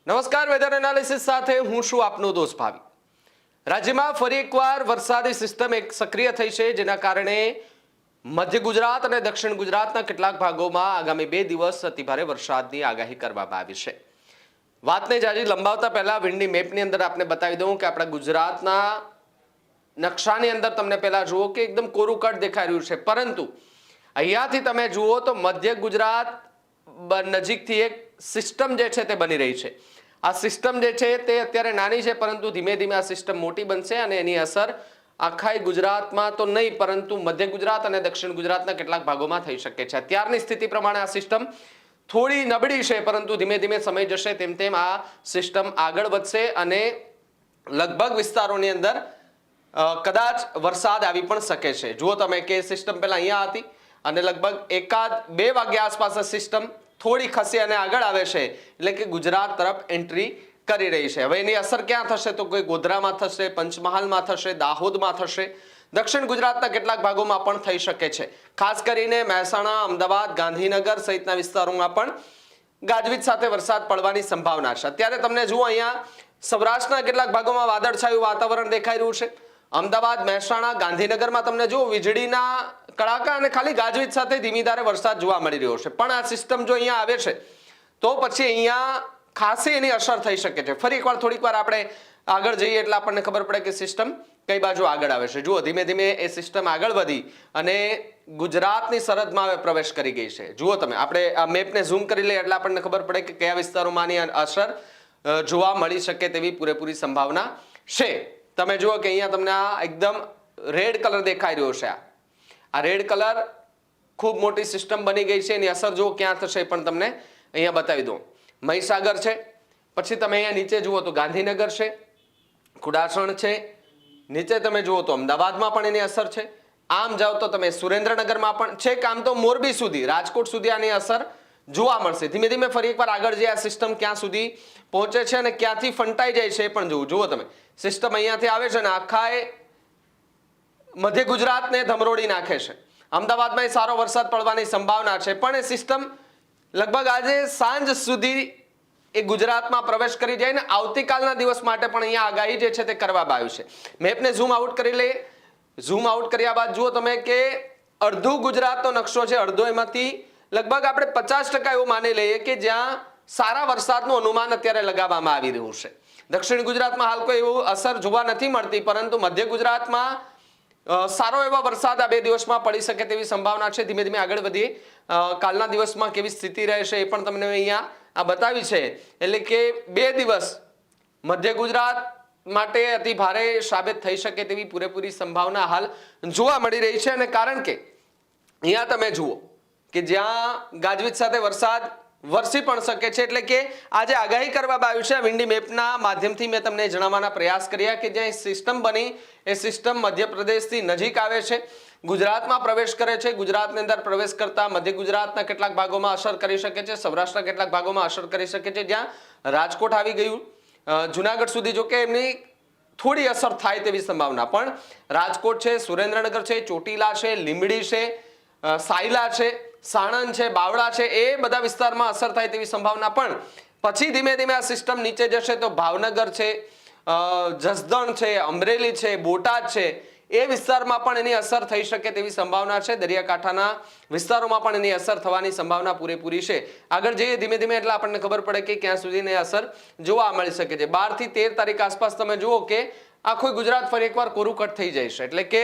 નમસ્કાર, weather analysis સાથે હું છું આપનો દોસ્ત ભાવી। રાજ્યમાં ફરી એકવાર વરસાદી સિસ્ટમ એક સક્રિય થઈ છે, જેના કારણે મધ્ય ગુજરાત અને દક્ષિણ ગુજરાતના કેટલાક ભાગોમાં આગામી 2 દિવસ અતિભારે વરસાદની આગાહી કરવામાં આવી છે। વાતને જાજી લંબાવતા પહેલા વિન્ડી મેપની અંદર આપને બતાવી દઉં કે આપણા ગુજરાતના નકશાની અંદર તમને પહેલા જુઓ કે એકદમ કોરું કટ દેખાઈ રહ્યું છે, પરંતુ અહીંયાથી તમે જુઓ તો મધ્ય ગુજરાત નજીકથી એક સિસ્ટમ જે છે તે બની રહી છે। આ સિસ્ટમ જે છે તે અત્યારે નાની છે, પરંતુ ધીમે ધીમે આ સિસ્ટમ મોટી બનશે અને એની અસર આખા ગુજરાતમાં તો નહીં, પરંતુ મધ્ય ગુજરાત અને દક્ષિણ ગુજરાતના કેટલાક ભાગોમાં થઈ શકે છે। અત્યારની સ્થિતિ પ્રમાણે આ સિસ્ટમ થોડી નબળી છે, પરંતુ ધીમે ધીમે સમય જશે તેમ તેમ આ સિસ્ટમ આગળ વધશે અને લગભગ વિસ્તારોની અંદર કદાચ વરસાદ આવી પણ શકે છે। જુઓ તમે કે સિસ્ટમ પહેલા અહીંયા હતી અને લગભગ 1-2 વાગ્યા આસપાસ આ સિસ્ટમ થોડી ખસી અને આગળ આવે છે, એટલે કે ગુજરાત તરફ એન્ટ્રી કરી રહી છે। હવે એની અસર ક્યાં થશે તો કોઈ ગોધરામાં થશે, પંચમહાલમાં થશે, દાહોદમાં થશે, દક્ષિણ ગુજરાતના કેટલાક ભાગોમાં પણ થઈ શકે છે। ખાસ કરીને મહેસાણા, અમદાવાદ, ગાંધીનગર સહિતના વિસ્તારોમાં પણ ગાજવીજ સાથે વરસાદ પડવાની સંભાવના છે। અત્યારે તમને જુઓ અહીંયા સૌરાષ્ટ્રના કેટલાક ભાગોમાં વાદળછાયું વાતાવરણ દેખાઈ રહ્યું છે। અમદાવાદ, મહેસાણા, ગાંધીનગરમાં તમને જુઓ વીજળીના કડાકા અને ખાલી ગાજવીજ સાથે ધીમી ધારે વરસાદ જોવા મળી રહ્યો છે। પણ આ સિસ્ટમ જો અહીંયા આવે છે તો પછી અહીંયા ખાસી એની અસર થઈ શકે છે। ફરી એકવાર થોડીક વાર આપણે આગળ જઈએ એટલે આપણને ખબર પડે કે સિસ્ટમ કઈ બાજુ આગળ આવે છે। જુઓ ધીમે ધીમે એ સિસ્ટમ આગળ વધી અને ગુજરાતની સરહદમાં હવે પ્રવેશ કરી ગઈ છે। જુઓ તમે, આપણે આ મેપને ઝૂમ કરી લઈએ એટલે આપણને ખબર પડે કે કયા વિસ્તારોમાં આની અસર જોવા મળી શકે તેવી પૂરેપૂરી સંભાવના છે। તમે જુઓ કે અહીંયા તમને આ એકદમ રેડ કલર દેખાઈ રહ્યો છે। આ રેડ કલર ખૂબ મોટી સિસ્ટમ બની ગઈ છે, એની અસર જુઓ ક્યાં થશે પણ તમને અહીંયા બતાવી દઉં। મહીસાગર છે, પછી તમે અહીંયા નીચે જુઓ તો ગાંધીનગર છે, કુડાસણ છે, નીચે તમે જુઓ તો અમદાવાદમાં પણ એની અસર છે। આમ જાઓ તો તમે સુરેન્દ્રનગરમાં પણ છે, આમ તો મોરબી સુધી, રાજકોટ સુધી આની અસર જોવા મળશે। ધીમે ધીમે ફરી એકવાર આગળ જે આ સિસ્ટમ ક્યાં સુધી પહોંચે છે અને ક્યાંથી ફંટાઈ જાય છે એ પણ જુઓ તમે। સિસ્ટમ અહીંયાથી આવે છે ને આખા મધ્ય ગુજરાતને ધમરોડી નાખે છે। અમદાવાદમાં સારો વરસાદ પડવાની સંભાવના છે, પણ એ સિસ્ટમ લગભગ આજે સાંજ સુધી એ ગુજરાતમાં પ્રવેશ કરી જાય ને આવતીકાલના દિવસ માટે પણ અહીંયા આગાહી જે છે તે કરવામાં આવી છે। મેપને ઝૂમ આઉટ કરી લઈએ। ઝૂમ આઉટ કર્યા બાદ જુઓ તમે કે અડધું ગુજરાતનો નકશો છે, અડધો એમાંથી લગભગ આપણે 50% એવું માની લઈએ કે જ્યાં સારા વરસાદનું અનુમાન અત્યારે લગાવવામાં આવી રહ્યું છે। દક્ષિણ ગુજરાતમાં હાલ કોઈ એવું અસર જોવા નથી મળતી, પરંતુ મધ્ય ગુજરાતમાં સારો એવો વરસાદ આ 2 દિવસમાં પડી શકે તેવી સંભાવના છે। ધીમે ધીમે આગળ વધીએ, કાલના દિવસમાં કેવી સ્થિતિ રહેશે એ પણ તમને અહીંયા આ બતાવી છે। એટલે કે 2 દિવસ મધ્ય ગુજરાત માટે અતિ ભારે સાબિત થઈ શકે તેવી પૂરેપૂરી સંભાવના હાલ જોવા મળી રહી છે। અને કારણ કે અહીંયા તમે જુઓ કે જ્યાં ગાજવીજ સાથે વરસાદ વરસી પણ શકે છે, એટલે કે આજે આગાહી કરવામાં આવી છે વિન્ડી મેપના માધ્યમથી મેં તમને જણાવવાના પ્રયાસ કર્યા કે જ્યાં સિસ્ટમ બની એ સિસ્ટમ મધ્યપ્રદેશથી નજીક આવે છે, ગુજરાતમાં પ્રવેશ કરે છે। ગુજરાતની અંદર પ્રવેશ કરતા મધ્ય ગુજરાતના કેટલાક ભાગોમાં અસર કરી શકે છે, સૌરાષ્ટ્રના કેટલાક ભાગોમાં અસર કરી શકે છે, જ્યાં રાજકોટ આવી ગયું, જુનાગઢ સુધી જો કે એમની થોડી અસર થાય તેવી સંભાવના, પણ રાજકોટ છે, સુરેન્દ્રનગર છે, ચોટીલા છે, લીંબડી છે, સાયલા છે, સાણંદ છે, બાવળા છે, એ બધા વિસ્તારમાં અસર થાય તેવી સંભાવના। પણ પછી ધીમે ધીમે આ સિસ્ટમ નીચે જશે તો ભાવનગર છે, જસદણ છે, અમરેલી છે, બોટાદ છે, એ વિસ્તારમાં પણ એની અસર થઈ શકે તેવી સંભાવના છે। દરિયાકાંઠાના વિસ્તારોમાં પણ એની અસર થવાની સંભાવના પૂરેપૂરી છે। આગળ જઈએ ધીમે ધીમે એટલે આપણને ખબર પડે કે ક્યાં સુધીની અસર જોવા મળી શકે છે। 12 થી 13 તારીખ આસપાસ તમે જુઓ કે આખું ગુજરાત ફરી એકવાર કોરું કટ થઈ જાય છે, એટલે કે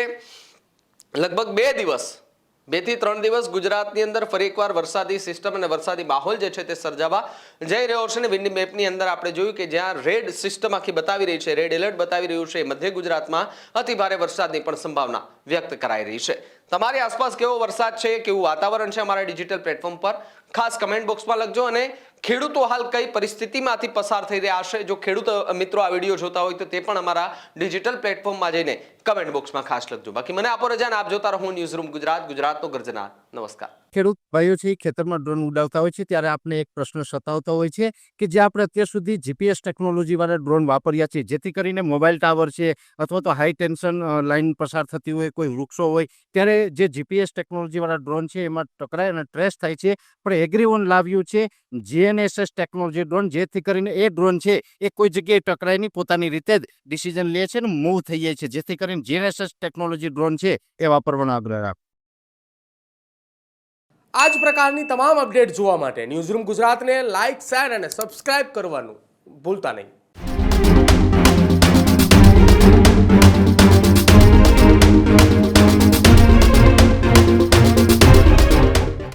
લગભગ 2 દિવસ 2 થી 3 દિવસ ગુજરાતની અંદર ફરી એકવાર વરસાદી સિસ્ટમ અને વરસાદી માહોલ જે છે તે સર્જાવા જઈ રહ્યો છે। અને વિન્ડી મેપની અંદર આપણે જોયું કે જ્યાં રેડ સિસ્ટમ આખી બતાવી રહી છે, રેડ એલર્ટ બતાવી રહ્યું છે, મધ્ય ગુજરાતમાં અતિ ભારે વરસાદની પણ સંભાવના વ્યક્ત કરાઈ રહી છે। તમારી આસપાસ કેવો વરસાદ છે, કેવું વાતાવરણ છે, અમારા ડિજિટલ પ્લેટફોર્મ પર ખાસ કમેન્ટ બોક્સમાં લખજો। અને ખેડૂતો હાલ કઈ પરિસ્થિતિમાંથી પસાર થઈ રહ્યા હશે, જો ખેડૂત મિત્રો આ વિડીયો જોતા હોય તો તે પણ અમારા ડિજિટલ પ્લેટફોર્મમાં જઈને કમેન્ટ બોક્સમાં ખાસ લખજો। બાકી મને આપો રજા, આપ જોતા રહો ન્યૂઝરૂમ ગુજરાત, ગુજરાતનો ગર્જનાર નમસ્કાર. ખેડૂત ભાઈઓ છે એ ખેતરમાં ડ્રોન ઉડાવતા હોય છે ત્યારે આપણે એક પ્રશ્ન સતાવતો હોય છે કે જે આપણે અત્યાર સુધી જીપીએસ ટેકનોલોજી વાળા ડ્રોન વાપર્યા છે, જેથી કરીને મોબાઈલ ટાવર છે અથવા તો હાઈ ટેન્શન લાઈન પસાર થતી હોય, કોઈ વૃક્ષો હોય, ત્યારે જે જીપીએસ ટેકનોલોજી વાળા ડ્રોન છે એમાં ટકરાય અને ટ્રેસ થાય છે. પણ એગ્રીવન લાવ્યું છે જીએનએસએસ ટેકનોલોજી ડ્રોન, જેથી કરીને એ ડ્રોન છે એ કોઈ જગ્યાએ ટકરાય નહીં, પોતાની રીતે જ ડિસિઝન લે છે ને મૂવ થઈ જાય છે, જેથી કરીને જીએનએસએસ ટેકનોલોજી ડ્રોન છે એ વાપરવાનો આગ્રહ રાખો. આ જ પ્રકારની તમામ અપડેટ જોવા માટે ન્યૂઝરૂમ ગુજરાતને લાઇક, શેર અને સબસ્ક્રાઇબ કરવાનું ભૂલતા નહીં.